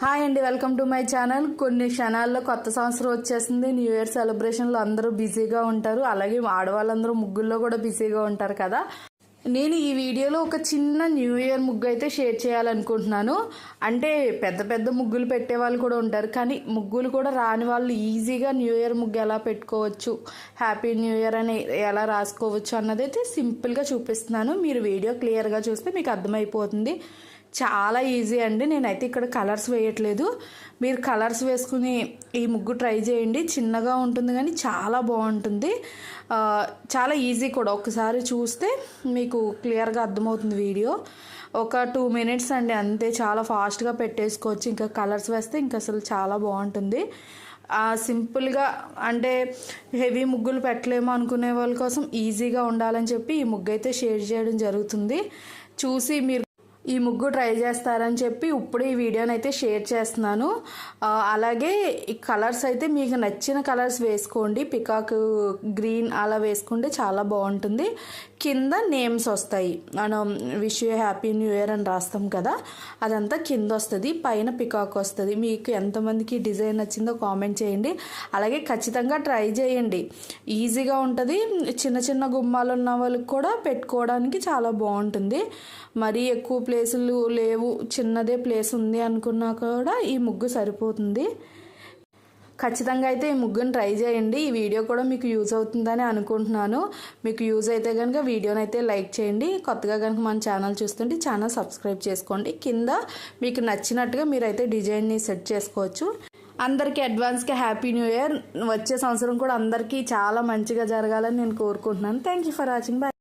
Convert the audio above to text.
Hi అండి, welcome to my channel. కొన్ని క్షణాల్లో కొత్త సంవత్సరం వచ్చేస్తుంది. న్యూ ఇయర్ సెలబ్రేషన్లో అందరూ బిజీగా ఉంటారు. అలాగే ఆడవాళ్ళందరూ ముగ్గుల్లో కూడా బిజీగా ఉంటారు కదా. నేను ఈ వీడియోలో ఒక చిన్న న్యూ ఇయర్ ముగ్గు అయితే షేర్ చేయాలనుకుంటున్నాను. అంటే పెద్ద పెద్ద ముగ్గులు పెట్టే వాళ్ళు కూడా ఉంటారు, కానీ ముగ్గులు కూడా రాని వాళ్ళు ఈజీగా న్యూ ఇయర్ ముగ్గు ఎలా పెట్టుకోవచ్చు, హ్యాపీ న్యూ ఇయర్ అని ఎలా రాసుకోవచ్చు అన్నదైతే సింపుల్గా చూపిస్తున్నాను. మీరు వీడియో క్లియర్గా చూస్తే మీకు అర్థమైపోతుంది. చాలా ఈజీ అండి. నేనైతే ఇక్కడ కలర్స్ వేయట్లేదు. మీరు కలర్స్ వేసుకుని ఈ ముగ్గు ట్రై చేయండి. చిన్నగా ఉంటుంది కానీ చాలా బాగుంటుంది. చాలా ఈజీ కూడా. ఒకసారి చూస్తే మీకు క్లియర్గా అర్థమవుతుంది వీడియో. ఒక 2 minutes అండి అంతే. చాలా ఫాస్ట్గా పెట్టేసుకోవచ్చు. ఇంకా కలర్స్ వేస్తే ఇంకా అసలు చాలా బాగుంటుంది. సింపుల్గా అంటే హెవీ ముగ్గులు పెట్టలేము అనుకునే వాళ్ళ కోసం ఈజీగా ఉండాలని చెప్పి ఈ ముగ్గు అయితే షేర్ చేయడం జరుగుతుంది. చూసి మీరు ఈ ముగ్గు ట్రై చేస్తారని చెప్పి ఇప్పుడు ఈ వీడియోని అయితే షేర్ చేస్తున్నాను. అలాగే ఈ కలర్స్ అయితే మీకు నచ్చిన కలర్స్ వేసుకోండి. పికాక్ గ్రీన్ అలా వేసుకుంటే చాలా బాగుంటుంది. కింద నేమ్స్ వస్తాయి. మనం wish you happy new year అని రాస్తాం కదా, అదంతా కింద వస్తుంది. పైన పికాక్ వస్తుంది. మీకు ఎంతమందికి డిజైన్ నచ్చిందో కామెంట్ చేయండి. అలాగే ఖచ్చితంగా ట్రై చేయండి. ఈజీగా ఉంటుంది. చిన్న చిన్న గుమ్మాలు ఉన్న వాళ్ళకి కూడా పెట్టుకోవడానికి చాలా బాగుంటుంది. మరీ ఎక్కువ ప్లేసులు లేవు, చిన్నదే ప్లేస్ ఉంది అనుకున్నా కూడా ఈ ముగ్గు సరిపోతుంది. ఖచ్చితంగా అయితే ఈ ముగ్గుని ట్రై చేయండి. ఈ వీడియో కూడా మీకు యూజ్ అవుతుందని అనుకుంటున్నాను. మీకు యూజ్ అయితే కనుక వీడియోని అయితే లైక్ చేయండి. కొత్తగా కనుక మన ఛానల్ చూస్తుంటే ఛానల్ సబ్స్క్రైబ్ చేసుకోండి. కింద మీకు నచ్చినట్టుగా మీరైతే డిజైన్ని సెట్ చేసుకోవచ్చు. అందరికీ అడ్వాన్స్గా హ్యాపీ న్యూ ఇయర్. వచ్చే సంవత్సరం కూడా అందరికీ చాలా మంచిగా జరగాలని నేను కోరుకుంటున్నాను. Thank you for watching. Bye.